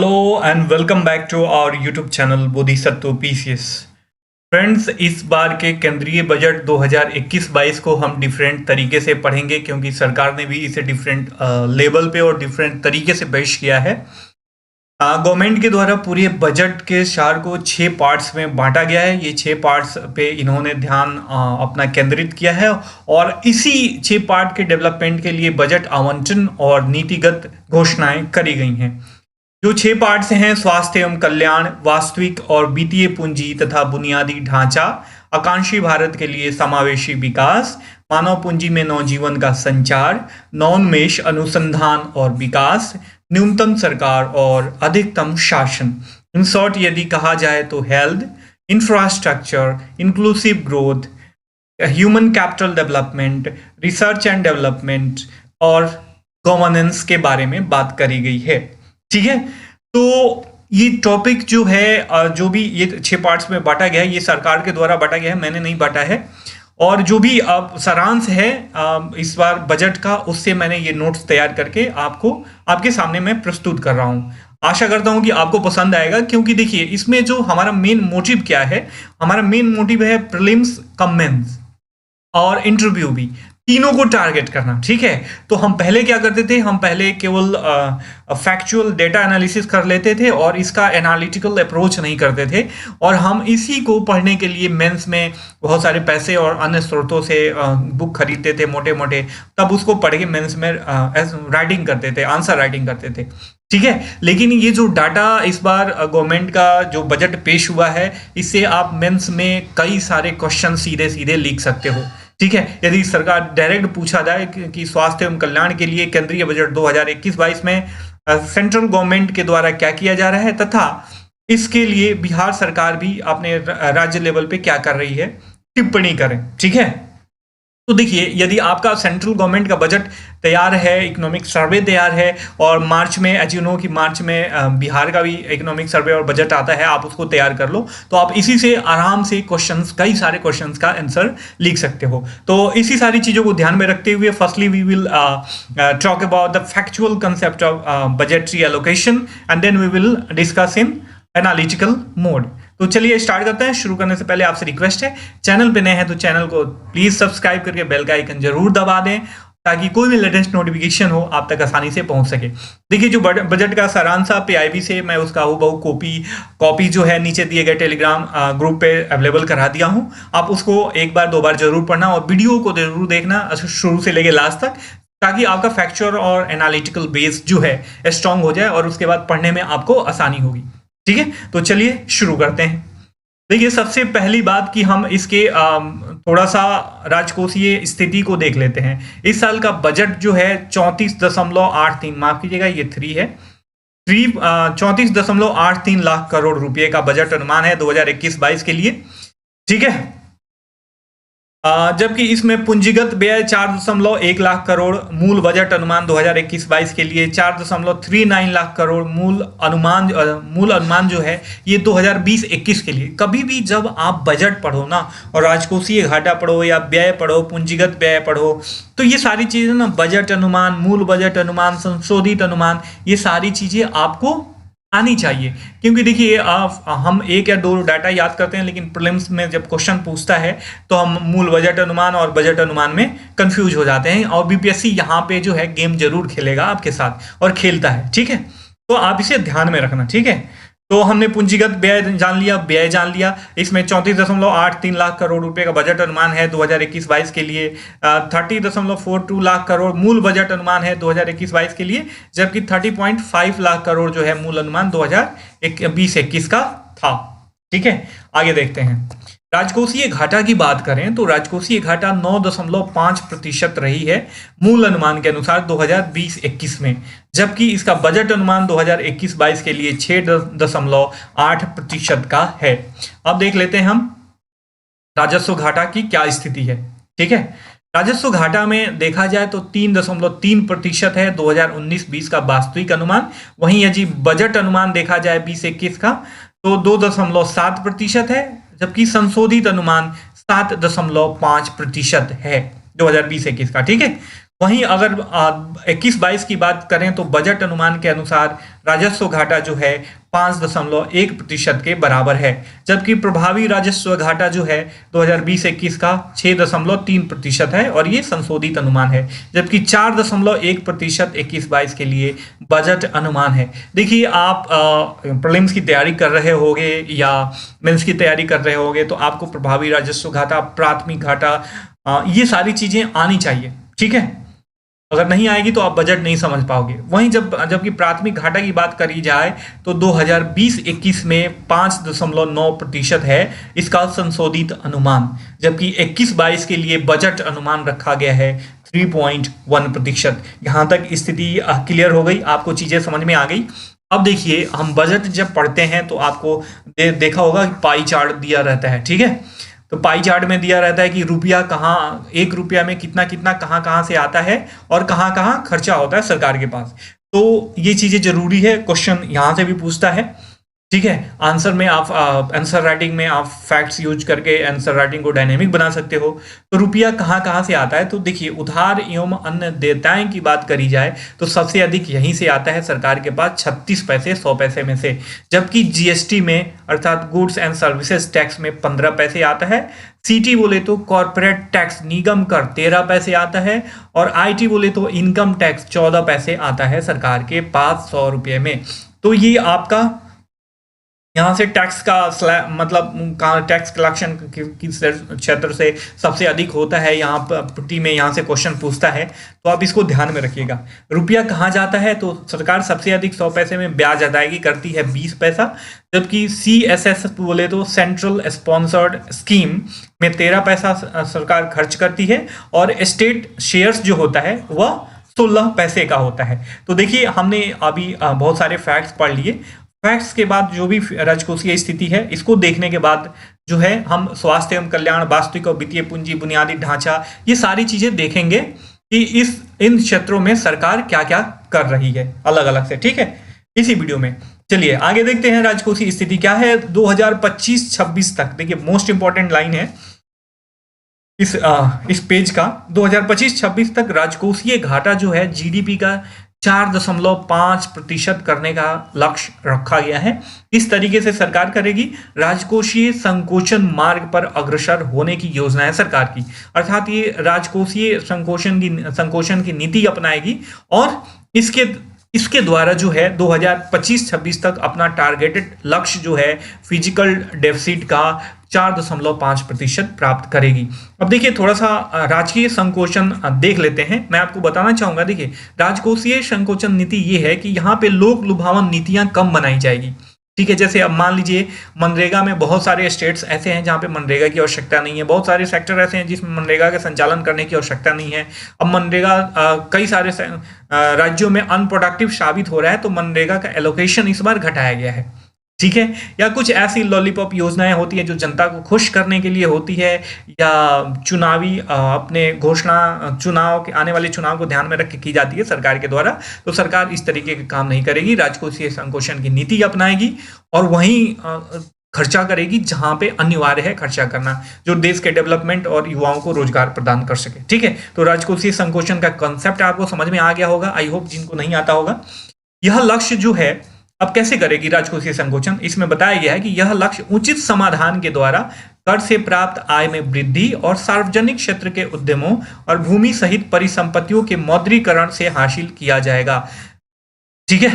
Hello and welcome back to our YouTube channel Bodhisattva PCS. Friends, इस बार के केंद्रीय बजट 2021-22 को हम डिफरेंट तरीके से पढ़ेंगे क्योंकि सरकार ने भी इसे डिफरेंट लेवल पे और डिफरेंट तरीके से पेश किया है। गवर्नमेंट के द्वारा पूरे बजट के सार को 6 पार्ट्स में बांटा गया है। ये 6 पार्ट्स पे इन्होंने ध्यान अपना केंद्रित किया है और इसी 6 पार्ट के डेवलपमेंट के लिए बजट आवंटन और नीतिगत घोषणाएं करी गई हैं। जो 6 पार्ट्स हैं: स्वास्थ्य एवं कल्याण, वास्तविक और वित्तीय पूंजी तथा बुनियादी ढांचा, आकांक्षी भारत के लिए समावेशी विकास, मानव पूंजी में नवजीवन का संचार, नवोन्मेष, अनुसंधान और विकास, न्यूनतम सरकार और अधिकतम शासन। इन शॉर्ट यदि कहा जाए तो health, infrastructure, inclusive growth, human capital development, research and development और गवर्नेंस के बारे में बात करी गई है। ठीक है, तो ये टॉपिक जो है जो भी ये 6 पार्ट्स में बांटा गया है, ये सरकार के द्वारा बांटा गया है, मैंने नहीं बांटा है। और जो भी अब सारांश है इस बार बजट का, उससे मैंने ये नोट्स तैयार करके आपके सामने मैं प्रस्तुत कर रहा हूँ। आशा करता हूँ कि आपको पसंद आएगा, क्योंकि देखिए इसमें जो हमारा मेन मोटिव क्या है, हमारा मेन मोटिव है प्रीलिम्स, मेंस और इंटरव्यू भी, तीनों को टारगेट करना। ठीक है, तो हम पहले क्या करते थे, हम पहले केवल फैक्चुअल डेटा एनालिसिस कर लेते थे और इसका एनालिटिकल अप्रोच नहीं करते थे, और हम इसी को पढ़ने के लिए मेंस में बहुत सारे पैसे और अन्य स्रोतों से बुक खरीदते थे मोटे मोटे, तब उसको पढ़ के मेंस में राइटिंग करते थे, आंसर राइटिंग करते थे। ठीक है, लेकिन ये जो डाटा इस बार गवर्नमेंट का जो बजट पेश हुआ है, इससे आप मेंस में कई सारे क्वेश्चन सीधे सीधे लिख सकते हो। ठीक है, यदि सरकार डायरेक्ट पूछा जाए कि स्वास्थ्य एवं कल्याण के लिए केंद्रीय बजट 2021-22 में सेंट्रल गवर्नमेंट के द्वारा क्या किया जा रहा है तथा इसके लिए बिहार सरकार भी अपने राज्य लेवल पे क्या कर रही है, टिप्पणी करें। ठीक है, तो देखिए यदि आपका सेंट्रल गवर्नमेंट का बजट तैयार है, इकोनॉमिक सर्वे तैयार है, और मार्च में एज यू नो कि मार्च में बिहार का भी इकोनॉमिक सर्वे और बजट आता है, आप उसको तैयार कर लो, तो आप इसी से आराम से क्वेश्चंस, कई सारे क्वेश्चंस का आंसर लिख सकते हो। तो इसी सारी चीज़ों को ध्यान में रखते हुए firstly we will talk about the factual concept of budgetary allocation and then we will discuss in analytical mode. तो चलिए स्टार्ट करते हैं। शुरू करने से पहले आपसे रिक्वेस्ट है, चैनल पे नए हैं तो चैनल को प्लीज सब्सक्राइब करके बेल का आइकन जरूर दबा दें ताकि कोई भी लेटेस्ट नोटिफिकेशन हो आप तक आसानी से पहुंच सके। देखिए जो बजट का सारांश PIB से मैं उसका हूबहू कॉपी जो है नीचे दिए गए टेलीग्राम ग्रुप पे अवेलेबल करा दिया हूं। आप उसको एक बार 2 बार जरूर पढ़ना और वीडियो को जरूर देखना शुरू से लेके लास्ट तक, ताकि आपका फैक्चुअल और एनालिटिकल बेस जो है स्ट्रांग हो जाए और उसके बाद पढ़ने में आपको आसानी होगी। ठीक है, तो चलिए शुरू करते हैं। देखिए सबसे पहली बात कि हम इसके थोड़ा सा राजकोषीय स्थिति को देख लेते हैं। इस साल का बजट जो है 34.83, माफ कीजिएगा ये 3 है, 34.83 लाख करोड़ रुपए का बजट अनुमान है 2021-22 के लिए। ठीक है, जबकि इसमें पूंजीगत व्यय 4.1 लाख करोड़, मूल बजट अनुमान 2021-22 के लिए 4.39 लाख करोड़, मूल अनुमान जो है ये 2020-21 के लिए। कभी भी जब आप बजट पढ़ो ना, और राजकोषीय घाटा पढ़ो या व्यय पढ़ो, पूंजीगत व्यय पढ़ो, तो ये सारी चीजें ना, बजट अनुमान, मूल बजट अनुमान, संशोधित अनुमान, ये सारी चीजें आपको आनी चाहिए। क्योंकि देखिए हम 1 या 2 डाटा याद करते हैं, लेकिन प्रीलिम्स में जब क्वेश्चन पूछता है तो हम मूल बजट अनुमान और बजट अनुमान में कंफ्यूज हो जाते हैं, और बीपीएससी यहाँ पे जो है गेम जरूर खेलेगा आपके साथ और खेलता है। ठीक है, तो आप इसे ध्यान में रखना। ठीक है, तो हमने पूंजीगत व्यय जान लिया, व्यय जान लिया। इसमें 34.83 लाख करोड़ रुपए का बजट अनुमान है 2021-22 के लिए, 30.42 लाख करोड़ मूल बजट अनुमान है 2021-22 के लिए, जबकि 30.5 लाख करोड़ जो है मूल अनुमान 2020-21 का था। ठीक है, आगे देखते हैं। राजकोषीय घाटा की बात करें तो राजकोषीय घाटा 9.5% रही है मूल अनुमान के अनुसार 2020-21 में, जबकि इसका बजट अनुमान 2021-22 के लिए 6.8% का है। अब देख लेते हैं हम राजस्व घाटा की क्या स्थिति है। ठीक है, राजस्व घाटा में देखा जाए तो 3.3% है 2019-20 का वास्तविक अनुमान। वहीं यदि बजट अनुमान देखा जाए 20-21 का तो 2.7% है, जबकि संशोधित अनुमान 7.5% है 2020-21 का। ठीक है, वहीं अगर 21-22 की बात करें तो बजट अनुमान के अनुसार राजस्व घाटा जो है 5.1% के बराबर है, जबकि प्रभावी राजस्व घाटा जो है 2020-21 का 6.3% है और ये संशोधित अनुमान है, जबकि 4.1% 21-22 के लिए बजट अनुमान है। देखिए, आप प्रीलिम्स की तैयारी कर रहे होंगे या मेंस की तैयारी कर रहे होंगे तो आपको प्रभावी राजस्व घाटा, प्राथमिक घाटा, ये सारी चीजें आनी चाहिए, ठीक है। अगर नहीं आएगी तो आप बजट नहीं समझ पाओगे। वहीं जबकि प्राथमिक घाटा की बात करी जाए तो 2020-21 में 5.9% है इसका संशोधित अनुमान, जबकि 21-22 के लिए बजट अनुमान रखा गया है 3.1%। यहाँ तक स्थिति क्लियर हो गई, आपको चीजें समझ में आ गई। अब देखिए, हम बजट जब पढ़ते हैं तो आपको देखा होगा कि पाई चार्ट दिया रहता है, ठीक है। तो पाई चार्ट में दिया रहता है कि रुपया कहाँ, 1 रुपया में कितना कितना कहाँ कहाँ से आता है और कहाँ कहाँ खर्चा होता है सरकार के पास। तो ये चीजें जरूरी है, क्वेश्चन यहाँ से भी पूछता है, ठीक है। आंसर में आप आंसर राइटिंग में आप फैक्ट्स यूज करके आंसर राइटिंग को डायनेमिक बना सकते हो। तो रुपया कहाँ कहाँ से आता है, तो देखिए, उधार एवं अन्य देयताएं की बात करी जाए तो सबसे अधिक यहीं से आता है सरकार के पास 36 पैसे 100 पैसे में से, जबकि जीएसटी में अर्थात गुड्स एंड सर्विसेज टैक्स में 15 पैसे आता है। सीटी बोले तो कॉर्पोरेट टैक्स निगम कर 13 पैसे आता है और आईटी बोले तो इनकम टैक्स 14 पैसे आता है सरकार के पास 100 रुपये में। तो ये आपका यहाँ से टैक्स का मतलब टैक्स कलेक्शन की क्षेत्र से सबसे अधिक होता है, यहाँ प्रति में यहाँ से क्वेश्चन पूछता है, तो आप इसको ध्यान में रखिएगा। रुपया कहाँ जाता है, तो सरकार सबसे अधिक 100 पैसे में ब्याज अदायगी करती है 20 पैसा, जबकि CSS बोले तो सेंट्रल स्पॉन्सर्ड स्कीम में 13 पैसा सरकार खर्च करती है और स्टेट शेयर्स जो होता है वह 16 पैसे का होता है। तो देखिए, हमने अभी बहुत सारे फैक्ट्स पढ़ लिए। फैक्ट्स के बाद जो भी राजकोषीय स्थिति है इसको देखने के बाद जो है हम स्वास्थ्य एवं कल्याण, वास्तविक और वित्तीय पूंजी, बुनियादी ढांचा, ये सारी चीजें देखेंगे कि इन क्षेत्रों में सरकार क्या क्या कर रही है अलग अलग से, ठीक है, इसी वीडियो में। चलिए आगे देखते हैं राजकोषीय स्थिति क्या है 2025-26 तक। देखिए, मोस्ट इंपॉर्टेंट लाइन है इस पेज का। 2025-26 तक राजकोषीय घाटा जो है जीडीपी का 4.5% करने का लक्ष्य रखा गया है। इस तरीके से सरकार करेगी। राजकोषीय संकोचन मार्ग पर अग्रसर होने की योजना है सरकार की, अर्थात ये राजकोषीय संकोचन की नीति अपनाएगी और इसके द्वारा जो है 2025-26 तक अपना टारगेटेड लक्ष्य जो है फिजिकल डेफिसिट का 4.5% प्राप्त करेगी। अब देखिए, थोड़ा सा राजकीय संकोचन देख लेते हैं। मैं आपको बताना चाहूंगा, देखिए, राजकोषीय संकोचन नीति ये है कि यहाँ पे लोक लुभावन नीतियां कम बनाई जाएगी, ठीक है। जैसे अब मान लीजिए मनरेगा में बहुत सारे स्टेट्स ऐसे हैं जहाँ पे मनरेगा की आवश्यकता नहीं है, बहुत सारे सेक्टर ऐसे हैं जिसमें मनरेगा के संचालन करने की आवश्यकता नहीं है। अब मनरेगा कई सारे राज्यों में अनप्रोडक्टिव साबित हो रहा है, तो मनरेगा का एलोकेशन इस बार घटाया गया है, ठीक है। या कुछ ऐसी लॉलीपॉप योजनाएं होती हैं जो जनता को खुश करने के लिए होती है, या चुनावी अपने चुनाव के आने वाले चुनाव को ध्यान में रख के की जाती है सरकार के द्वारा। तो सरकार इस तरीके के काम नहीं करेगी, राजकोषीय संकोचन की नीति अपनाएगी और वहीं खर्चा करेगी जहां पे अनिवार्य है खर्चा करना, जो देश के डेवलपमेंट और युवाओं को रोजगार प्रदान कर सके, ठीक है। तो राजकोषीय संकोचन का कंसेप्ट आपको समझ में आ गया होगा, आई होप। जिनको नहीं आता होगा, यह लक्ष्य जो है अब कैसे करेगी राजकोषीय संकोचन, इसमें बताया गया है कि यह लक्ष्य उचित समाधान के द्वारा कर से प्राप्त आय में वृद्धि और सार्वजनिक क्षेत्र के उद्यमों और भूमि सहित परिसंपत्तियों के मौद्रीकरण से हासिल किया जाएगा, ठीक है।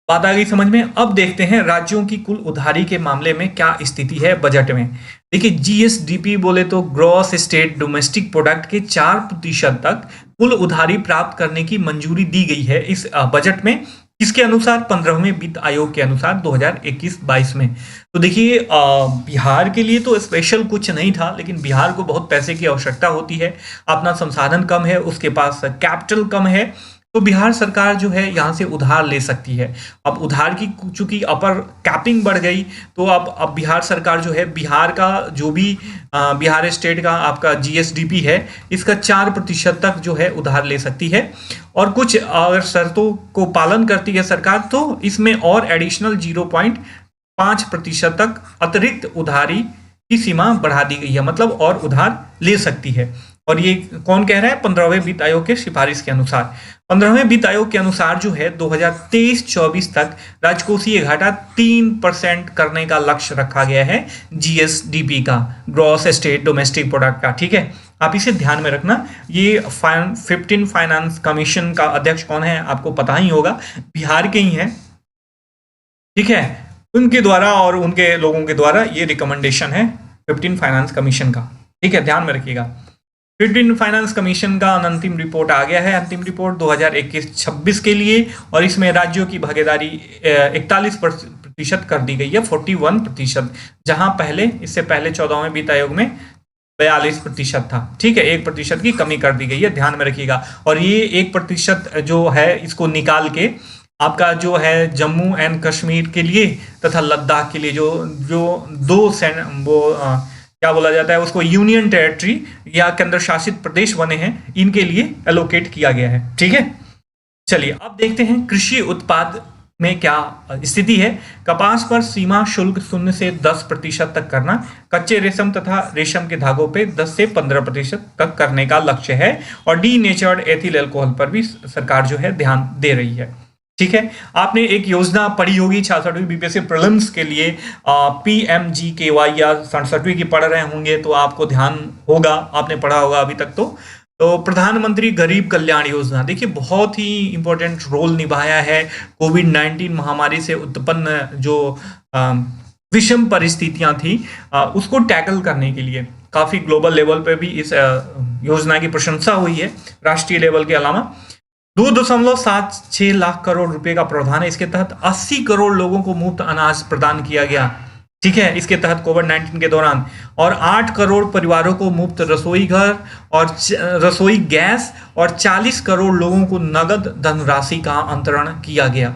बात आ गई समझ में। अब देखते हैं राज्यों की कुल उधारी के मामले में क्या स्थिति है बजट में। देखिए, जीएसडीपी बोले तो ग्रॉस स्टेट डोमेस्टिक प्रोडक्ट के 4% तक कुल उधारी प्राप्त करने की मंजूरी दी गई है इस बजट में। किसके अनुसार? 15वें वित्त आयोग के अनुसार 2021-22 में। तो देखिए, बिहार के लिए तो स्पेशल कुछ नहीं था, लेकिन बिहार को बहुत पैसे की आवश्यकता होती है, अपना संसाधन कम है, उसके पास कैपिटल कम है, तो बिहार सरकार जो है यहाँ से उधार ले सकती है। अब उधार की चूंकि अपर कैपिंग बढ़ गई, तो अब बिहार सरकार जो है, बिहार का जो भी बिहार स्टेट का आपका जीएसडीपी है, इसका 4% तक जो है उधार ले सकती है, और कुछ अगर शर्तों को पालन करती है सरकार तो इसमें और एडिशनल 0.5% तक अतिरिक्त उधारी की सीमा बढ़ा दी गई है, मतलब और उधार ले सकती है। और ये कौन कह रहा है? 15वें वित्त आयोग के सिफारिश के अनुसार। 15वें वित्त आयोग के अनुसार जो है 2023-24 तक राजकोषीय घाटा 3% करने का लक्ष्य रखा गया है जीएसडीपी का, ग्रॉस स्टेट डोमेस्टिक प्रोडक्ट का। ठीक है, आप इसे ध्यान में रखना। ये 15 फाइनेंस कमीशन का अध्यक्ष कौन है आपको पता ही होगा, बिहार के ही हैं। ठीक है, उनके द्वारा और उनके लोगों के द्वारा ये रिकमेंडेशन है 15 फाइनेंस कमीशन का। ठीक है, ध्यान में रखिएगा। 15 फाइनेंस कमीशन का अंतिम रिपोर्ट आ गया है, अंतिम रिपोर्ट 2021-26 के लिए, और इसमें राज्यों की भागीदारी 41% कर दी गई है, 41%, जहां पहले इससे पहले 14वें वित्त आयोग में 42% था। ठीक है, 1% की कमी कर दी गई है, ध्यान में रखिएगा। और ये 1% जो है इसको निकाल के आपका जो है जम्मू एंड कश्मीर के लिए तथा लद्दाख के लिए जो क्या बोला जाता है उसको, यूनियन टेरिटरी या केंद्र शासित प्रदेश बने हैं, इनके लिए एलोकेट किया गया है। ठीक है, चलिए अब देखते हैं कृषि उत्पाद में क्या स्थिति है। कपास पर सीमा शुल्क 0 से 10% तक करना, कच्चे रेशम तथा रेशम के धागों पे 10 से 15% तक करने का लक्ष्य है, और डी नेचर्ड एथिल अल्कोहल पर भी सरकार जो है ध्यान दे रही है। ठीक है, आपने एक योजना पढ़ी होगी 66वीं बीपीएससी प्रीलिम्स के लिए, PMGKY या 67वीं की पढ़ रहे होंगे तो आपको ध्यान होगा, आपने पढ़ा होगा अभी तक। तो प्रधानमंत्री गरीब कल्याण योजना, देखिए बहुत ही इंपॉर्टेंट रोल निभाया है कोविड-19 महामारी से उत्पन्न जो विषम परिस्थितियां थी उसको टैकल करने के लिए। काफी ग्लोबल लेवल पे भी इस योजना की प्रशंसा हुई है, राष्ट्रीय लेवल के अलावा। 2.76 लाख करोड़ रुपए का प्रावधान है। इसके तहत 80 करोड़ लोगों को मुफ्त अनाज प्रदान किया गया। ठीक है, इसके तहत कोविड-19 के दौरान, और 8 करोड़ परिवारों को मुफ्त रसोई घर और रसोई गैस, और 40 करोड़ लोगों को नगद धनराशि का अंतरण किया गया।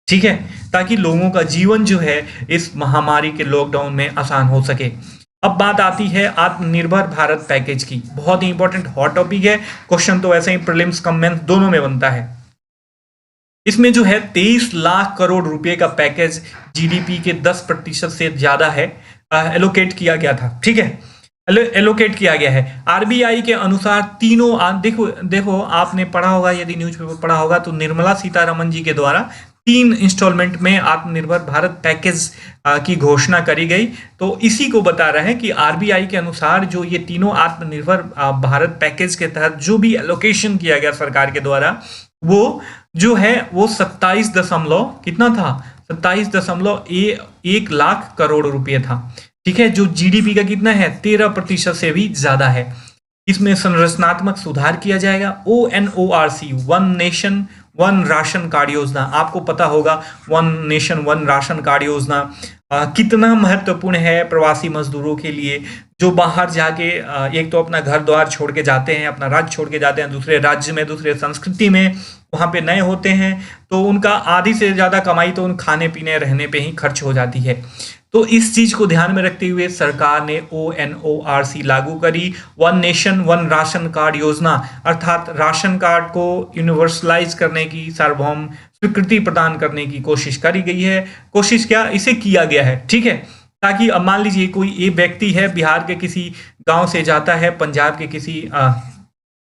ठीक है, ताकि लोगों का जीवन जो है इस महामारी के लॉकडाउन में आसान हो सके। अब बात आती है आत्मनिर्भर भारत पैकेज की, बहुत ही इंपॉर्टेंट हॉट टॉपिक है। क्वेश्चन तो वैसे ही प्रीलिम्स कम मेंस दोनों में बनता है। इसमें जो है 23 लाख करोड़ रुपए का पैकेज जीडीपी के 10% से ज्यादा है, एलोकेट किया गया था। ठीक है, एलोकेट किया गया है। आरबीआई के अनुसार तीनों देखो आपने पढ़ा होगा, यदि न्यूज़पेपर पढ़ा होगा तो निर्मला सीतारमन जी के द्वारा 3 इंस्टॉलमेंट में आत्मनिर्भर भारत पैकेज की घोषणा करी गई। तो इसी को बता रहे हैं कि आरबीआई के अनुसार जो ये तीनों आत्मनिर्भर भारत पैकेज के तहत जो भी एलोकेशन किया गया सरकार के द्वारा, वो जो है वो 27.1 लाख करोड़ रुपए था। ठीक है, जो जीडीपी का कितना है 13% से भी ज्यादा है। इसमें संरचनात्मक सुधार किया जाएगा। ONORC, one nation one ration card योजना, आपको पता होगा one nation one ration card योजना कितना महत्वपूर्ण है प्रवासी मजदूरों के लिए, जो बाहर जाके एक तो अपना घर द्वार छोड़ के जाते हैं, अपना राज्य छोड़ के जाते हैं, दूसरे राज्य में दूसरे संस्कृति में वहाँ पे नए होते हैं, तो उनका आधी से ज़्यादा कमाई तो उन खाने पीने रहने पे ही खर्च हो जाती है। तो इस चीज को ध्यान में रखते हुए सरकार ने ONORC लागू करी, one nation one ration card योजना, अर्थात राशन कार्ड को यूनिवर्सलाइज करने की, सार्वभौम स्वीकृति प्रदान करने की कोशिश करी गई है। कोशिश क्या, इसे किया गया है। ठीक है, ताकि अब मान लीजिए कोई एक व्यक्ति है बिहार के किसी गांव से जाता है पंजाब के किसी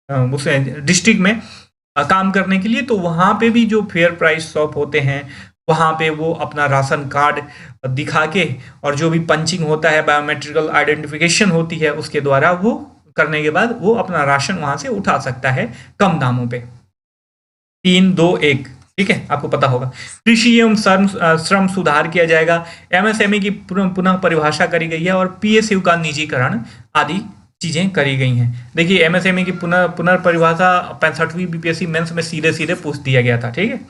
उस डिस्ट्रिक्ट में काम करने के लिए, तो वहां पे भी जो फेयर प्राइस शॉप होते हैं वहाँ पे वो अपना राशन कार्ड दिखा के, और जो भी पंचिंग होता है, बायोमेट्रिकल आइडेंटिफिकेशन होती है, उसके द्वारा वो करने के बाद वो अपना राशन वहाँ से उठा सकता है कम दामों पे। 3-2-1, ठीक है, आपको पता होगा। कृषि एवं श्रम सुधार किया जाएगा। MSME की पुनः परिभाषा करी गई है, और PSU का निजीकरण आदि चीजें करी गई हैं। देखिए MSME की पुनर्परिभाषा 65वीं BPSC मेंस में सीधे पूछ दिया गया था। ठीक है,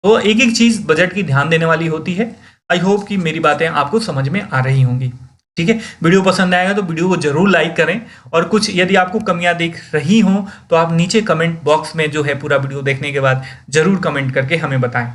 तो एक एक चीज बजट की ध्यान देने वाली होती है। आई होप कि मेरी बातें आपको समझ में आ रही होंगी। ठीक है, वीडियो पसंद आएगा तो वीडियो को जरूर लाइक करें, और कुछ यदि आपको कमियां दिख रही हों तो आप नीचे कमेंट बॉक्स में जो है पूरा वीडियो देखने के बाद जरूर कमेंट करके हमें बताएं।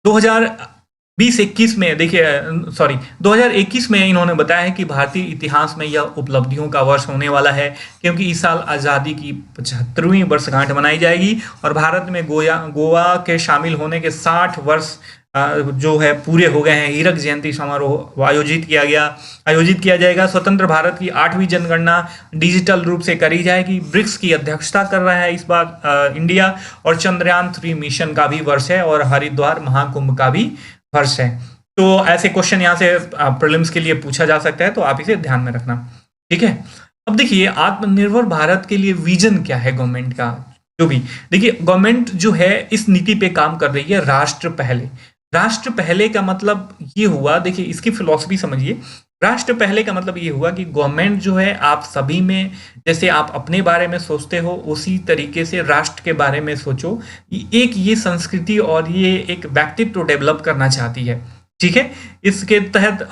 2021 में 2021 में इन्होंने बताया है कि भारतीय इतिहास में यह उपलब्धियों का वर्ष होने वाला है, क्योंकि इस साल आज़ादी की 75वीं वर्षगांठ मनाई जाएगी, और भारत में गोवा के शामिल होने के 60 वर्ष जो है पूरे हो गए हैं। हीरक जयंती समारोह आयोजित किया जाएगा। स्वतंत्र भारत की 8वीं जनगणना डिजिटल रूप से करी जाएगी। ब्रिक्स की अध्यक्षता कर रहा है इस बार इंडिया, और चंद्रयान 3 मिशन का भी वर्ष है, और हरिद्वार महाकुंभ का भी वर्ष है। तो ऐसे क्वेश्चन यहाँ से प्रीलिम्स के लिए पूछा जा सकता है, तो आप इसे ध्यान में रखना, ठीक है। अब देखिए आत्मनिर्भर भारत के लिए विजन क्या है गवर्नमेंट का। जो भी देखिए गवर्नमेंट जो है इस नीति पे काम कर रही है, राष्ट्र पहले। राष्ट्र पहले का मतलब ये हुआ, देखिए इसकी फिलॉसफी समझिए। राष्ट्र पहले का मतलब ये हुआ कि गवर्नमेंट जो है आप सभी में, जैसे आप अपने बारे में सोचते हो उसी तरीके से राष्ट्र के बारे में सोचो। एक ये संस्कृति और ये एक व्यक्तित्व डेवलप करना चाहती है, ठीक है। इसके तहत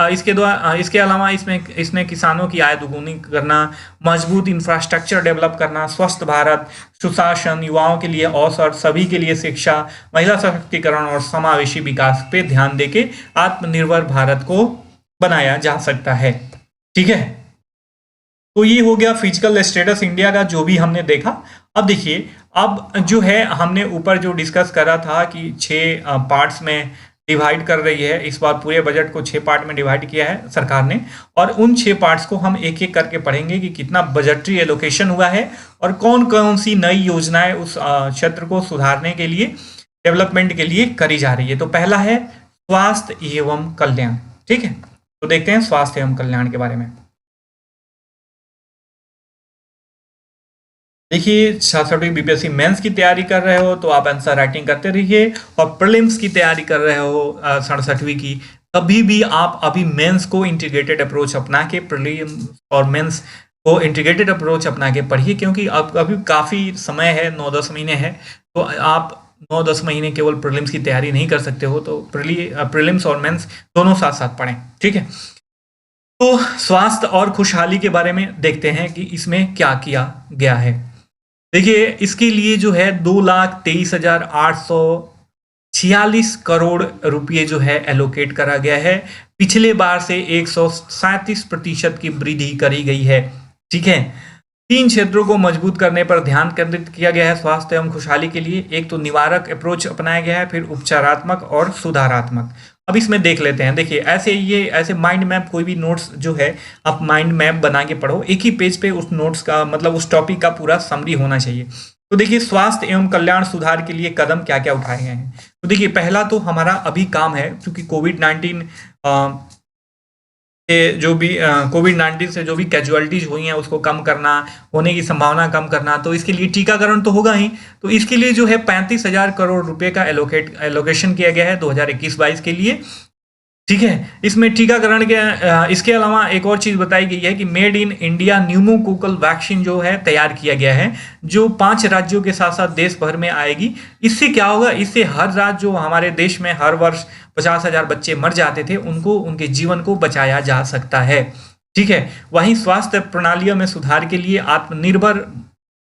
इसके अलावा इसने किसानों की आय दोगुनी करना, मजबूत इंफ्रास्ट्रक्चर डेवलप करना, स्वस्थ भारत, सुशासन, युवाओं के लिए अवसर, सभी के लिए शिक्षा, महिला सशक्तिकरण और समावेशी विकास पे ध्यान देके आत्मनिर्भर भारत को बनाया जा सकता है, ठीक है। तो ये हो गया फिजिकल स्टेटस इंडिया का, जो भी हमने देखा। अब देखिए अब जो है हमने ऊपर जो डिस्कस करा था कि 6 पार्ट्स में डिवाइड कर रही है। इस बार पूरे बजट को 6 पार्ट में डिवाइड किया है सरकार ने, और उन 6 पार्ट्स को हम एक एक करके पढ़ेंगे कि कितना बजटरी एलोकेशन हुआ है और कौन कौन सी नई योजनाएं उस क्षेत्र को सुधारने के लिए, डेवलपमेंट के लिए करी जा रही है। तो पहला है स्वास्थ्य एवं कल्याण, ठीक है। तो देखते हैं स्वास्थ्य एवं कल्याण के बारे में। देखिए 66वीं बीपीएससी मेंस की तैयारी कर रहे हो तो आप आंसर राइटिंग करते रहिए, और प्रीलिम्स की तैयारी कर रहे हो 67वीं की, कभी भी आप अभी मेंस को इंटीग्रेटेड अप्रोच अपना के, प्रीलिम्स और मेंस को इंटीग्रेटेड अप्रोच अपना के पढ़िए, क्योंकि अब अभी काफ़ी समय है, 9-10 महीने है। तो आप 9-10 महीने केवल प्रीलिम्स की तैयारी नहीं कर सकते हो, तो प्रीलिम्स और मेंस दोनों साथ साथ पढ़ें, ठीक है। तो स्वास्थ्य और खुशहाली के बारे में देखते हैं कि इसमें क्या किया गया है। देखिए इसके लिए जो है 2,23,846 करोड़ रुपये जो है एलोकेट करा गया है। पिछले बार से 137% की वृद्धि करी गई है, ठीक है। 3 क्षेत्रों को मजबूत करने पर ध्यान केंद्रित किया गया है स्वास्थ्य एवं खुशहाली के लिए। एक तो निवारक अप्रोच अपनाया गया है, फिर उपचारात्मक और सुधारात्मक। अब इसमें देख लेते हैं। देखिए ऐसे माइंड मैप, कोई भी नोट्स जो है आप माइंड मैप बना के पढ़ो, एक ही पेज पे उस नोट्स का मतलब उस टॉपिक का पूरा समरी होना चाहिए। तो देखिए स्वास्थ्य एवं कल्याण सुधार के लिए कदम क्या क्या उठाए गए हैं। तो देखिए पहला तो हमारा अभी काम है, क्योंकि कोविड-19 से जो भी कैजुअलिटीज हुई हैं उसको कम करना, होने की संभावना कम करना, तो इसके लिए टीकाकरण तो होगा ही। तो इसके लिए जो है 35,000 करोड़ रुपए का एलोकेशन किया गया है 2021-22 के लिए, ठीक है। इसमें टीकाकरण के इसके अलावा एक और चीज बताई गई है कि made in India pneumococcal vaccine जो है तैयार किया गया है, जो 5 राज्यों के साथ साथ देश भर में आएगी। इससे क्या होगा, इससे हर राज्य, जो हमारे देश में हर वर्ष 50,000 बच्चे मर जाते थे, उनको उनके जीवन को बचाया जा सकता है, ठीक है। वहीं स्वास्थ्य प्रणालियों में सुधार के लिए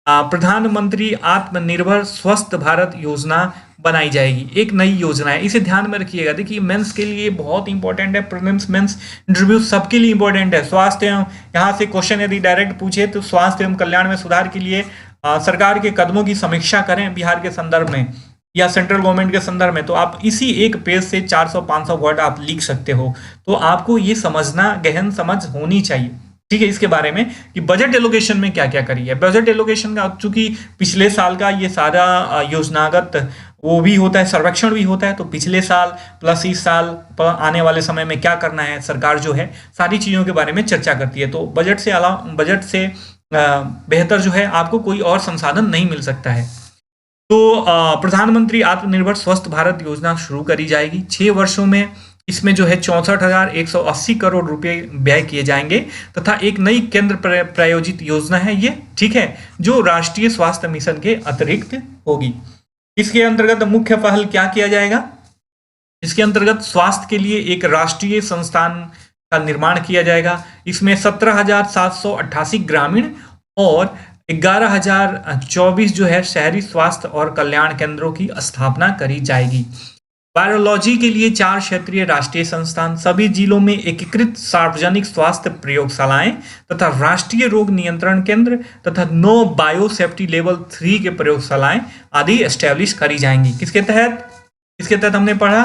प्रधानमंत्री आत्मनिर्भर स्वस्थ भारत योजना बनाई जाएगी। एक नई योजना है, इसे ध्यान में रखिएगा। देखिए मेंस के लिए बहुत इंपॉर्टेंट है, प्रीलिम्स मेंस इंटरव्यू सबके लिए इंपॉर्टेंट है। स्वास्थ्य एवं, यहाँ से क्वेश्चन यदि डायरेक्ट पूछे तो स्वास्थ्य एवं कल्याण में सुधार के लिए सरकार के कदमों की समीक्षा करें बिहार के संदर्भ में या सेंट्रल गवर्नमेंट के संदर्भ में, तो आप इसी एक पेज से 400-500 वर्ड आप लिख सकते हो। तो आपको ये समझना, गहन समझ होनी चाहिए, ठीक है, इसके बारे में कि बजट एलोकेशन में क्या क्या करी है। बजट एलोकेशन का चूंकि पिछले साल का ये सारा योजनागत वो भी होता है, सर्वेक्षण भी होता है, तो पिछले साल प्लस इस साल आने वाले समय में क्या करना है, सरकार जो है सारी चीज़ों के बारे में चर्चा करती है। तो बजट से बेहतर जो है आपको कोई और संसाधन नहीं मिल सकता है। तो प्रधानमंत्री आत्मनिर्भर स्वस्थ भारत योजना शुरू करी जाएगी 6 वर्षों में। इसमें जो है 64,180 करोड़ रुपए व्यय किए जाएंगे, तथा एक नई केंद्र प्रायोजित योजना है ये, ठीक है, जो राष्ट्रीय स्वास्थ्य मिशन के अतिरिक्त होगी। इसके अंतर्गत मुख्य पहल क्या किया जाएगा, इसके अंतर्गत स्वास्थ्य के लिए एक राष्ट्रीय संस्थान का निर्माण किया जाएगा। इसमें 17,788 ग्रामीण और 11,024 जो है शहरी स्वास्थ्य और कल्याण केंद्रों की स्थापना करी जाएगी। वायरोलॉजी के लिए 4 क्षेत्रीय राष्ट्रीय संस्थान, सभी जिलों में एकीकृत सार्वजनिक स्वास्थ्य प्रयोगशालाएं तथा राष्ट्रीय रोग नियंत्रण केंद्र तथा 9 बायोसेफ्टी लेवल 3 के प्रयोगशालाएं आदि एस्टेब्लिश करी जाएंगी। किसके तहत हमने पढ़ा,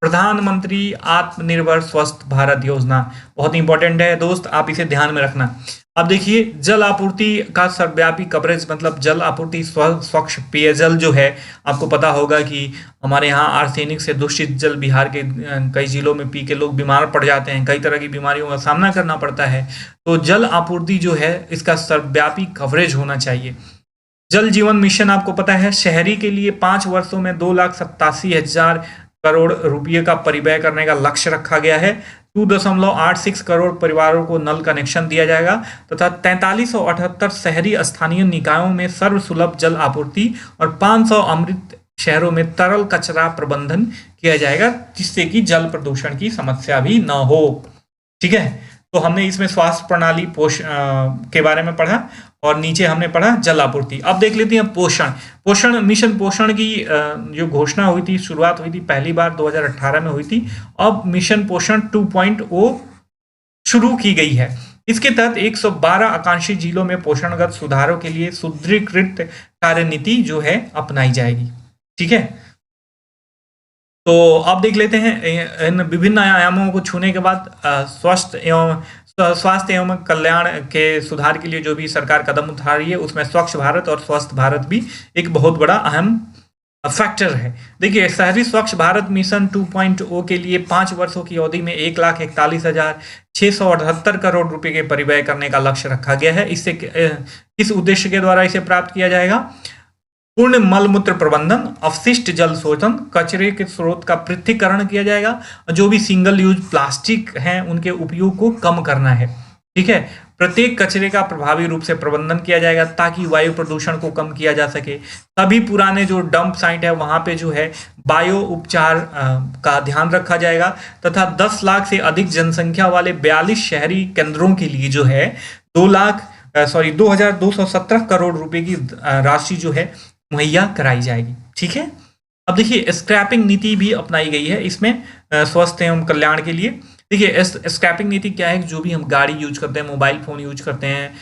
प्रधानमंत्री आत्मनिर्भर स्वस्थ भारत योजना बहुत इंपॉर्टेंट है दोस्त, आप इसे ध्यान में रखना। अब देखिए, जल आपूर्ति का सर्वव्यापी कवरेज, मतलब जल आपूर्ति, स्वच्छ पेयजल जो है, आपको पता होगा कि हमारे यहाँ आर्सेनिक से दूषित जल बिहार के कई जिलों में पी के लोग बीमार पड़ जाते हैं, कई तरह की बीमारियों का सामना करना पड़ता है। तो जल आपूर्ति जो है, इसका सर्वव्यापी कवरेज होना चाहिए। जल जीवन मिशन आपको पता है, शहरी के लिए 5 वर्षों में 2,87,000 करोड़ रुपये का परिव्यय करने का लक्ष्य रखा गया है। 2.86 करोड़ परिवारों को नल कनेक्शन दिया जाएगा तथा 4378 शहरी स्थानीय निकायों में सर्वसुलभ जल आपूर्ति और 500 अमृत शहरों में तरल कचरा प्रबंधन किया जाएगा, जिससे कि जल प्रदूषण की समस्या भी न हो। ठीक है, तो हमने इसमें स्वास्थ्य प्रणाली के बारे में पढ़ा और नीचे हमने पढ़ा जल आपूर्ति। अब देख लेते हैं पोषण मिशन। पोषण की जो घोषणा हुई थी, शुरुआत हुई थी पहली बार 2018 में हुई थी। अब मिशन पोषण 2.0 शुरू की गई है। इसके तहत 112 आकांक्षी जिलों में पोषणगत सुधारों के लिए सुदृढ़ीकृत कार्यनीति जो है अपनाई जाएगी। ठीक है, तो अब देख लेते हैं इन विभिन्न आयामों को छूने के बाद स्वास्थ्य एवं कल्याण के सुधार के लिए जो भी सरकार कदम उठा रही है, उसमें स्वच्छ भारत और स्वस्थ भारत भी एक बहुत बड़ा अहम फैक्टर है। देखिए, शहरी स्वच्छ भारत मिशन 2.0 के लिए 5 वर्षों की अवधि में 1,41,678 करोड़ रुपए के परिव्यय करने का लक्ष्य रखा गया है। इससे किस उद्देश्य के द्वारा इसे प्राप्त किया जाएगा? पूर्ण मलमूत्र प्रबंधन, अवशिष्ट जल शोधन, कचरे के स्रोत का पृथक्करण किया जाएगा, जो भी सिंगल यूज प्लास्टिक हैं उनके उपयोग को कम करना है। ठीक है, प्रत्येक कचरे का प्रभावी रूप से प्रबंधन किया जाएगा ताकि वायु प्रदूषण को कम किया जा सके। सभी पुराने जो डंप साइट है वहां पे जो है बायो उपचार का ध्यान रखा जाएगा तथा 10 लाख से अधिक जनसंख्या वाले 42 शहरी केंद्रों के लिए जो है 2,217 करोड़ रुपए की राशि जो है मुहैया कराई जाएगी। ठीक है, अब देखिए, स्क्रैपिंग नीति भी अपनाई गई है इसमें स्वास्थ्य एवं कल्याण के लिए। देखिए, स्क्रैपिंग नीति क्या है? जो भी हम गाड़ी यूज करते हैं, मोबाइल फोन यूज करते हैं,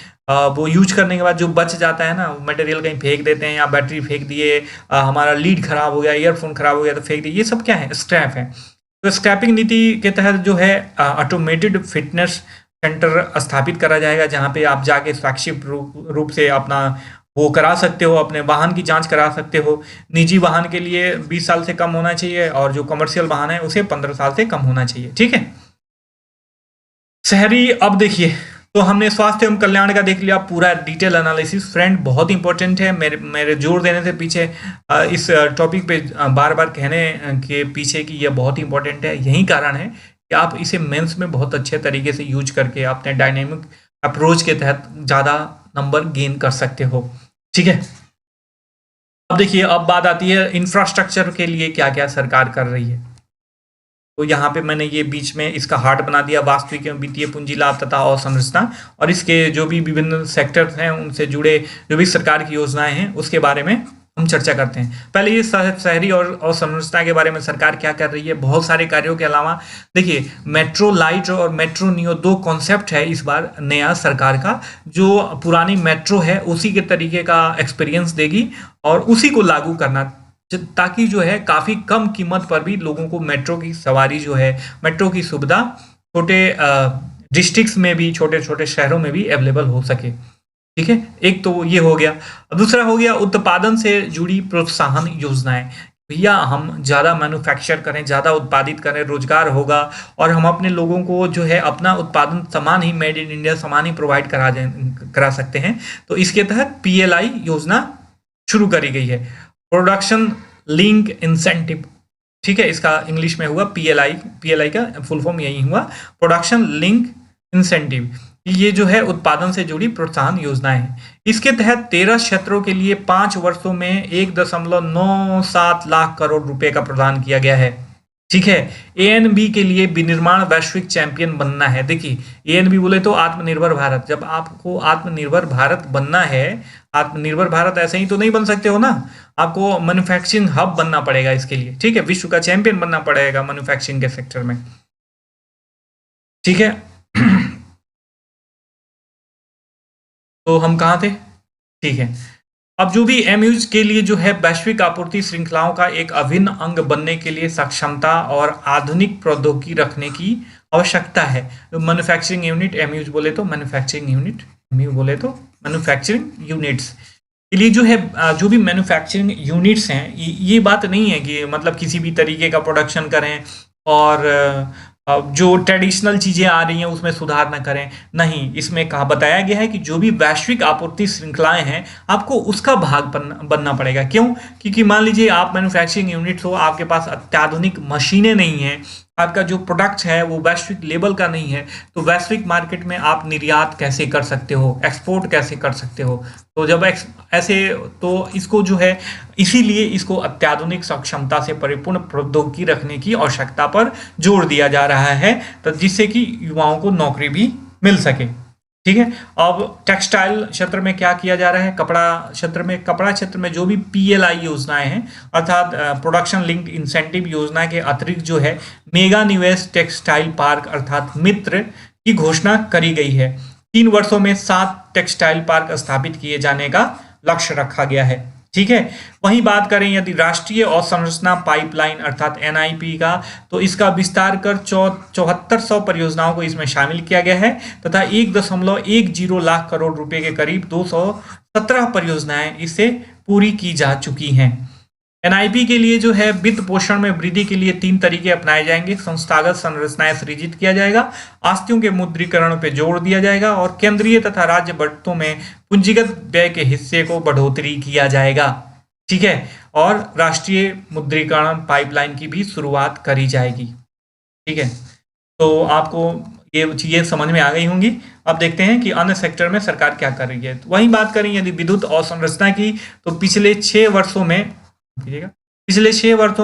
वो यूज करने के बाद जो बच जाता है ना, मटेरियल कहीं फेंक देते हैं या बैटरी फेंक दिए, हमारा लीड खराब हो गया, ईयरफोन खराब हो गया तो फेंक दिए, ये सब क्या है? स्क्रैप है। तो स्क्रैपिंग नीति के तहत जो है ऑटोमेटेड फिटनेस सेंटर स्थापित करा जाएगा, जहाँ पे आप जाके स्वैच्छिक रूप से अपना वो करा सकते हो, अपने वाहन की जांच करा सकते हो। निजी वाहन के लिए 20 साल से कम होना चाहिए और जो कमर्शियल वाहन है उसे 15 साल से कम होना चाहिए। ठीक है, शहरी। अब देखिए, तो हमने स्वास्थ्य एवं कल्याण का देख लिया पूरा डिटेल एनालिसिस। फ्रेंड, बहुत इंपॉर्टेंट है। मेरे जोर देने से पीछे इस टॉपिक पे बार बार कहने के पीछे कि यह बहुत इंपॉर्टेंट है, यही कारण है कि आप इसे मेंस में बहुत अच्छे तरीके से यूज करके अपने डायनेमिक अप्रोच के तहत ज़्यादा नंबर गेन कर सकते हो। ठीक है, अब देखिए, अब बात आती है इंफ्रास्ट्रक्चर के लिए क्या क्या सरकार कर रही है। तो यहाँ पे मैंने ये बीच में इसका हार्ट बना दिया, वास्तविक एवं वित्तीय पूंजी लाभ तथा अवसंरचना, और इसके जो भी विभिन्न सेक्टर्स हैं उनसे जुड़े जो भी सरकार की योजनाएं हैं उसके बारे में हम चर्चा करते हैं। पहले ये शहरी और अवसंरचना के बारे में सरकार क्या कर रही है। बहुत सारे कार्यों के अलावा देखिए, मेट्रो लाइट और मेट्रो नियो 2 कॉन्सेप्ट है इस बार नया सरकार का, जो पुरानी मेट्रो है उसी के तरीके का एक्सपीरियंस देगी और उसी को लागू करना, ताकि जो है काफ़ी कम कीमत पर भी लोगों को मेट्रो की सवारी जो है, मेट्रो की सुविधा छोटे डिस्ट्रिक्ट्स में भी, छोटे छोटे शहरों में भी अवेलेबल हो सके। ठीक है, एक तो ये हो गया। दूसरा हो गया उत्पादन से जुड़ी प्रोत्साहन योजनाएं। भैया, हम ज़्यादा मैन्युफैक्चर करें, ज़्यादा उत्पादित करें, रोजगार होगा और हम अपने लोगों को जो है अपना उत्पादन सामान ही, मेड इन इंडिया सामान ही प्रोवाइड करा सकते हैं। तो इसके तहत PLI योजना शुरू करी गई है, प्रोडक्शन लिंक इंसेंटिव। ठीक है, इसका इंग्लिश में हुआ PLI का फुल फॉर्म यही हुआ, प्रोडक्शन लिंक इंसेंटिव। ये जो है उत्पादन से जुड़ी प्रोत्साहन योजनाएं हैं। इसके तहत 13 क्षेत्रों के लिए 5 वर्षों में 1.97 लाख करोड़ रुपए का प्रदान किया गया है। ठीक है, ANB के लिए विनिर्माण वैश्विक चैंपियन बनना है। देखिए, ANB बोले तो आत्मनिर्भर भारत। जब आपको आत्मनिर्भर भारत बनना है, आत्मनिर्भर भारत ऐसे ही तो नहीं बन सकते हो ना, आपको मैन्युफैक्चरिंग हब बनना पड़ेगा इसके लिए। ठीक है, विश्व का चैंपियन बनना पड़ेगा मैन्युफैक्चरिंग के सेक्टर में। ठीक है, तो हम कहाँ थे? ठीक है, अब जो भी एमयूज के लिए जो है वैश्विक आपूर्ति श्रृंखलाओं का एक अभिन्न अंग बनने के लिए सक्षमता और आधुनिक प्रौद्योगिकी रखने की आवश्यकता है। मैन्युफैक्चरिंग यूनिट, एमयूज बोले तो मैन्युफैक्चरिंग यूनिट, एमयू बोले तो मैन्युफैक्चरिंग यूनिट्स के लिए जो है जो भी मैन्युफैक्चरिंग यूनिट्स हैं, ये बात नहीं है कि मतलब किसी भी तरीके का प्रोडक्शन करें और जो ट्रेडिशनल चीज़ें आ रही हैं उसमें सुधार ना करें। नहीं, इसमें कहा बताया गया है कि जो भी वैश्विक आपूर्ति श्रृंखलाएं हैं आपको उसका भाग बनना पड़ेगा। क्यों? क्योंकि मान लीजिए आप मैन्युफैक्चरिंग यूनिट्स हो, आपके पास अत्याधुनिक मशीनें नहीं हैं, आपका जो प्रोडक्ट है वो वैश्विक लेवल का नहीं है, तो वैश्विक मार्केट में आप निर्यात कैसे कर सकते हो, एक्सपोर्ट कैसे कर सकते हो? तो जब ऐसे तो इसको जो है इसीलिए इसको अत्याधुनिक सक्षमता से परिपूर्ण प्रौद्योगिकी रखने की आवश्यकता पर जोर दिया जा रहा है, तो जिससे कि युवाओं को नौकरी भी मिल सके। ठीक है। अब टेक्सटाइल क्षेत्र में क्या किया जा रहा है? कपड़ा क्षेत्र में जो भी PLI योजनाएं हैं अर्थात प्रोडक्शन लिंक्ड इंसेंटिव योजना के अतिरिक्त जो है मेगा निवेश टेक्सटाइल पार्क अर्थात मित्र की घोषणा करी गई है। 3 वर्षों में 7 टेक्सटाइल पार्क स्थापित किए जाने का लक्ष्य रखा गया है। ठीक है। वहीं बात करें यदि राष्ट्रीय अवसंरचना पाइपलाइन अर्थात NIP का, तो इसका विस्तार कर 7400 परियोजनाओं को इसमें शामिल किया गया है तथा 1.10 लाख करोड़ रुपए के करीब 217 परियोजनाएं इससे पूरी की जा चुकी हैं। NIP के लिए जो है वित्त पोषण में वृद्धि के लिए 3 तरीके अपनाए जाएंगे। संस्थागत संरचनाएं सृजित किया जाएगा, आस्तियों के मुद्रीकरण पर जोर दिया जाएगा और केंद्रीय तथा राज्य बजटों में पूंजीगत व्यय के हिस्से को बढ़ोतरी किया जाएगा। ठीक है। और राष्ट्रीय मुद्रीकरण पाइपलाइन की भी शुरुआत करी जाएगी। ठीक है। तो आपको ये चीजें समझ में आ गई होंगी। अब देखते हैं कि अन्य सेक्टर में सरकार क्या कर रही है। तो वहीं बात करें यदि विद्युत अवसंरचना की, तो पिछले 6 वर्षों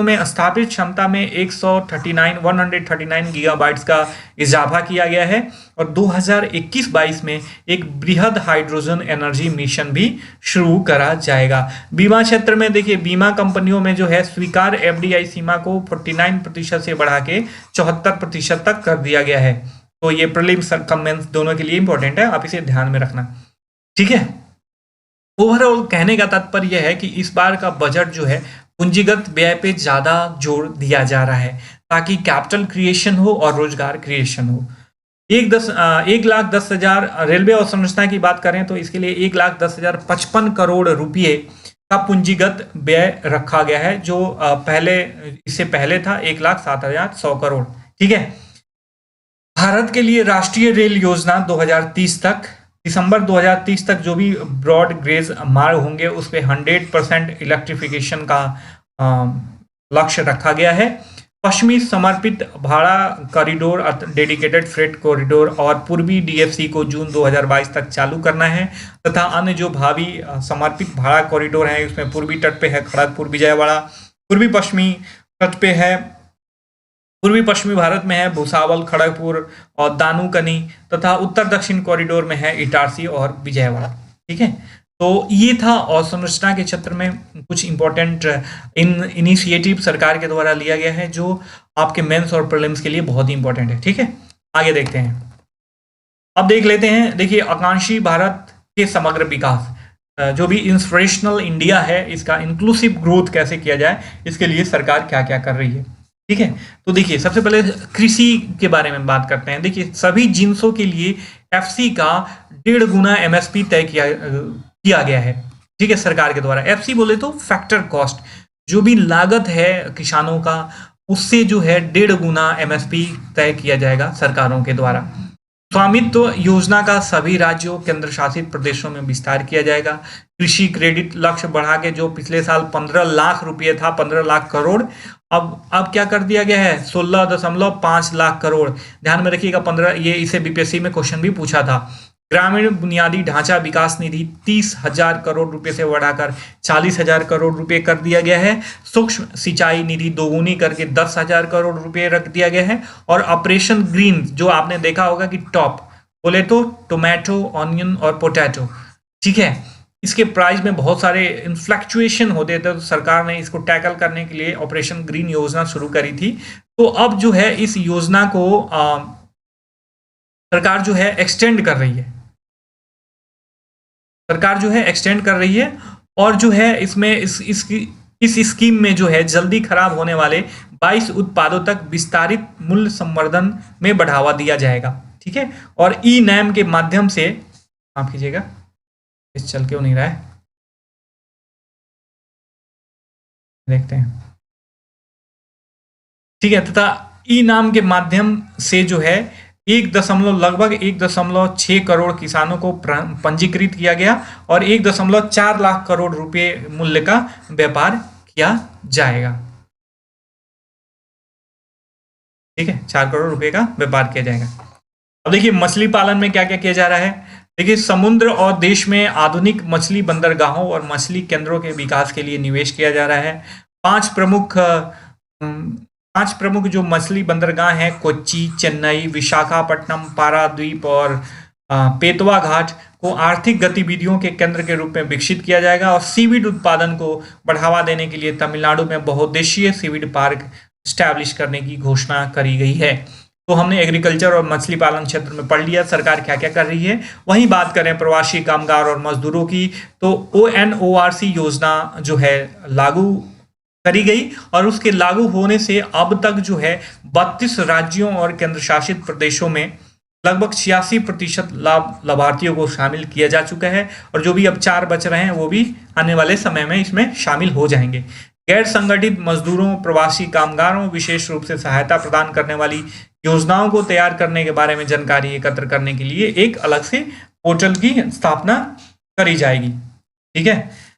में स्थापित क्षमता में 139 गीगाबाइट्स का इजाफा किया गया है और 2021-22 में एक बृहद हाइड्रोजन एनर्जी मिशन भी शुरू करा जाएगा। बीमा क्षेत्र में देखिए, बीमा कंपनियों में जो है स्वीकार FDI सीमा को 49% से बढ़ा के 74% तक कर दिया गया है। तो ये प्रीलिम्स और मेंस दोनों के लिए इंपॉर्टेंट है, आप इसे ध्यान में रखना। ठीक है। ओवरऑल कहने का तात्पर्य यह है कि इस बार का बजट जो है पूंजीगत व्यय पे ज्यादा जोर दिया जा रहा है ताकि कैपिटल क्रिएशन हो और रोजगार क्रिएशन हो। 1,10,000 रेलवे अवसंरचना की बात करें तो इसके लिए 1,10,055 करोड़ रुपये का पूंजीगत व्यय रखा गया है, जो इससे पहले था 1,07,100 करोड़। ठीक है। भारत के लिए राष्ट्रीय रेल योजना 2030 तक, दिसंबर 2030 तक जो भी ब्रॉड गेज मार्ग होंगे उस पे 100% इलेक्ट्रिफिकेशन का लक्ष्य रखा गया है। पश्चिमी समर्पित भाड़ा कॉरिडोर डेडिकेटेड फ्रेट कॉरिडोर और पूर्वी DFC को जून 2022 तक चालू करना है तथा अन्य जो भावी समर्पित भाड़ा कॉरिडोर है उसमें पूर्वी तट पे है खड़गपुर विजयवाड़ा, पूर्वी पश्चिमी तट पे है, पूर्वी पश्चिमी भारत में है भुसावल, खड़गपुर और दानुकनी तथा उत्तर दक्षिण कॉरिडोर में है इटारसी और विजयवाड़ा। ठीक है। तो ये था अवसंरचना के क्षेत्र में कुछ इंपॉर्टेंट इनिशिएटिव सरकार के द्वारा लिया गया है जो आपके मेंस और प्रीलिम्स के लिए बहुत ही इंपॉर्टेंट है। ठीक है। आगे देखते हैं। अब देख लेते हैं, देखिए आकांक्षी भारत के समग्र विकास, जो भी इंस्पिरेशनल इंडिया है, इसका इंक्लूसिव ग्रोथ कैसे किया जाए, इसके लिए सरकार क्या क्या कर रही है। ठीक है। तो देखिए सबसे पहले कृषि के बारे में बात करते हैं। देखिए सभी जिन्सों के लिए FC का 1.5 गुना MSP तय किया गया है। ठीक है, सरकार के द्वारा। FC बोले तो फैक्टर कॉस्ट, जो भी लागत है किसानों का उससे जो है 1.5 गुना MSP तय किया जाएगा सरकारों के द्वारा। स्वामित्व योजना का सभी राज्यों केंद्र शासित प्रदेशों में विस्तार किया जाएगा। कृषि क्रेडिट लक्ष्य बढ़ा के जो पिछले साल 15 लाख रुपये था, 15 लाख करोड़, अब क्या कर दिया गया है 16.5 लाख करोड़। ध्यान में रखिएगा 15, ये इसे BPSC में क्वेश्चन भी पूछा था। ग्रामीण बुनियादी ढांचा विकास निधि 30,000 करोड़ रुपए से बढ़ाकर 40,000 करोड़ रुपए कर दिया गया है। सूक्ष्म सिंचाई निधि दोगुनी करके 10,000 करोड़ रुपए रख दिया गया है। और ऑपरेशन ग्रीन, जो आपने देखा होगा कि टॉप बोले तो टोमेटो, ऑनियन और पोटैटो, ठीक है, इसके प्राइस में बहुत सारे फ्लक्चुएशन होते थे, तो सरकार ने इसको टैकल करने के लिए ऑपरेशन ग्रीन योजना शुरू करी थी। तो अब जो है इस योजना को सरकार जो है एक्सटेंड कर रही है। और जो है इसमें इस स्कीम में जो है जल्दी खराब होने वाले 22 उत्पादों तक विस्तारित मूल्य संवर्धन में बढ़ावा दिया जाएगा। ठीक है, और ई नैम के माध्यम से, माफ कीजिएगा इस चल क्यों नहीं रहा है, देखते हैं। ठीक है, तथा ई नाम के माध्यम से जो है लगभग 1.6 करोड़ किसानों को पंजीकृत किया गया और 1.4 लाख करोड़ रुपए मूल्य का व्यापार किया जाएगा। ठीक है, 4 करोड़ रुपए का व्यापार किया जाएगा। अब देखिए मछली पालन में क्या क्या किया जा रहा है। देखिए समुद्र और देश में आधुनिक मछली बंदरगाहों और मछली केंद्रों के विकास के लिए निवेश किया जा रहा है। पांच प्रमुख जो मछली बंदरगाह हैं, कोच्चि, चेन्नई, विशाखापट्टनम, पारादीप और पेतवा घाट को आर्थिक गतिविधियों के केंद्र के रूप में विकसित किया जाएगा। और सीवीड उत्पादन को बढ़ावा देने के लिए तमिलनाडु में बहुउद्देशीय सीवीड पार्क स्टैब्लिश करने की घोषणा करी गई है। तो हमने एग्रीकल्चर और मछली पालन क्षेत्र में पढ़ लिया सरकार क्या क्या कर रही है। वहीं बात करें प्रवासी कामगार और मजदूरों की, तो ONORC योजना जो है लागू करी गई और उसके लागू होने से अब तक जो है 32 राज्यों और केंद्र शासित प्रदेशों में लगभग 86% लाभार्थियों को शामिल किया जा चुका है और जो भी अब 4 बच रहे हैं वो भी आने वाले समय में इसमें शामिल हो जाएंगे। गैर संगठित मजदूरों, प्रवासी कामगारों, विशेष रूप से सहायता प्रदान करने वाली योजनाओं को तैयार करने के बारे में जानकारी एकत्र करने के लिए एक अलग से पोर्टल की स्थापना करी जाएगी। ठीक है,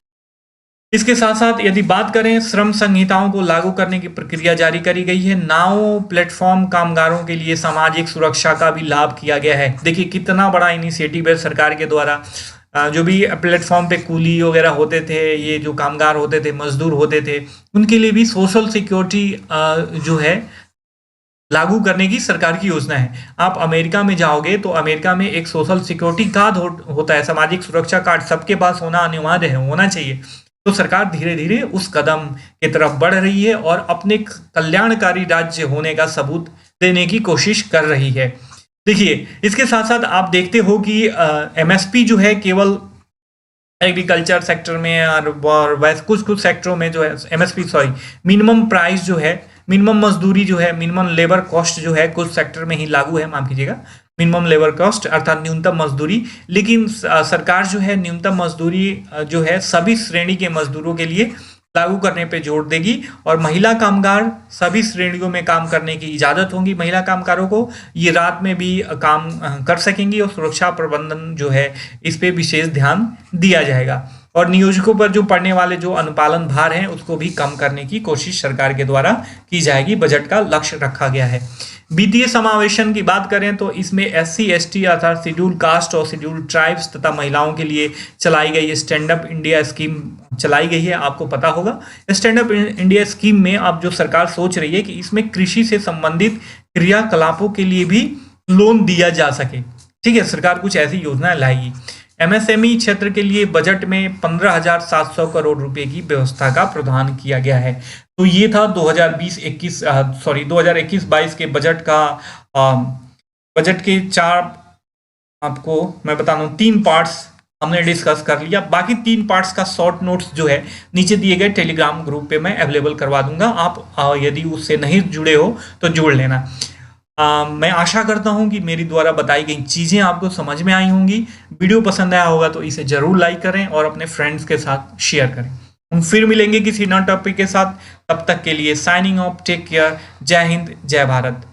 इसके साथ साथ यदि बात करें श्रम संहिताओं को लागू करने की प्रक्रिया जारी करी गई है। नाउ प्लेटफॉर्म कामगारों के लिए सामाजिक सुरक्षा का भी लाभ किया गया है। देखिए कितना बड़ा इनिशिएटिव है सरकार के द्वारा। जो भी प्लेटफॉर्म पे कूली वगैरह होते थे, ये जो कामगार होते थे, मजदूर होते थे, उनके लिए भी सोशल सिक्योरिटी जो है लागू करने की सरकार की योजना है। आप अमेरिका में जाओगे तो अमेरिका में एक सोशल सिक्योरिटी कार्ड होता है, सामाजिक सुरक्षा कार्ड सबके पास होना अनिवार्य है, होना चाहिए। तो सरकार धीरे धीरे उस कदम की तरफ बढ़ रही है और अपने कल्याणकारी राज्य होने का सबूत देने की कोशिश कर रही है। देखिए इसके साथ साथ आप देखते हो कि MSP जो है केवल एग्रीकल्चर सेक्टर में और वैसे कुछ सेक्टरों में जो है मिनिमम प्राइस जो है, मिनिमम मजदूरी जो है, मिनिमम लेबर कॉस्ट जो है कुछ सेक्टर में ही लागू है, माफ कीजिएगा, मिनिमम लेबर कॉस्ट अर्थात न्यूनतम मजदूरी। लेकिन सरकार जो है न्यूनतम मजदूरी जो है सभी श्रेणी के मजदूरों के लिए लागू करने पे जोर देगी और महिला कामगार सभी श्रेणियों में काम करने की इजाजत होगी। महिला कामगारों को ये रात में भी काम कर सकेंगी और सुरक्षा प्रबंधन जो है इस पे विशेष ध्यान दिया जाएगा और नियोजकों पर जो पड़ने वाले जो अनुपालन भार हैं उसको भी कम करने की कोशिश सरकार के द्वारा की जाएगी। बजट का लक्ष्य रखा गया है। वित्तीय समावेशन की बात करें तो इसमें SC ST अर्थात शेड्यूल कास्ट और शेड्यूल ट्राइब्स तथा महिलाओं के लिए चलाई गई स्टैंड अप इंडिया स्कीम चलाई गई है। आपको पता होगा स्टैंड अप इंडिया स्कीम में अब जो सरकार सोच रही है कि इसमें कृषि से संबंधित क्रियाकलापों के लिए भी लोन दिया जा सके। ठीक है, सरकार कुछ ऐसी योजना लाएगी। MSME क्षेत्र के लिए बजट में 15,700 करोड़ रुपए की व्यवस्था का प्रावधान किया गया है। तो ये था 2021-22 के बजट का बजट के 4 आपको मैं बता दूं 3 पार्ट्स हमने डिस्कस कर लिया। बाकी 3 पार्ट्स का शॉर्ट नोट्स जो है नीचे दिए गए टेलीग्राम ग्रुप पे मैं अवेलेबल करवा दूंगा। आप यदि उससे नहीं जुड़े हो तो जोड़ लेना। मैं आशा करता हूं कि मेरी द्वारा बताई गई चीज़ें आपको समझ में आई होंगी। वीडियो पसंद आया होगा तो इसे जरूर लाइक करें और अपने फ्रेंड्स के साथ शेयर करें। हम फिर मिलेंगे किसी नए टॉपिक के साथ, तब तक के लिए साइनिंग ऑफ, टेक केयर, जय हिंद, जय भारत।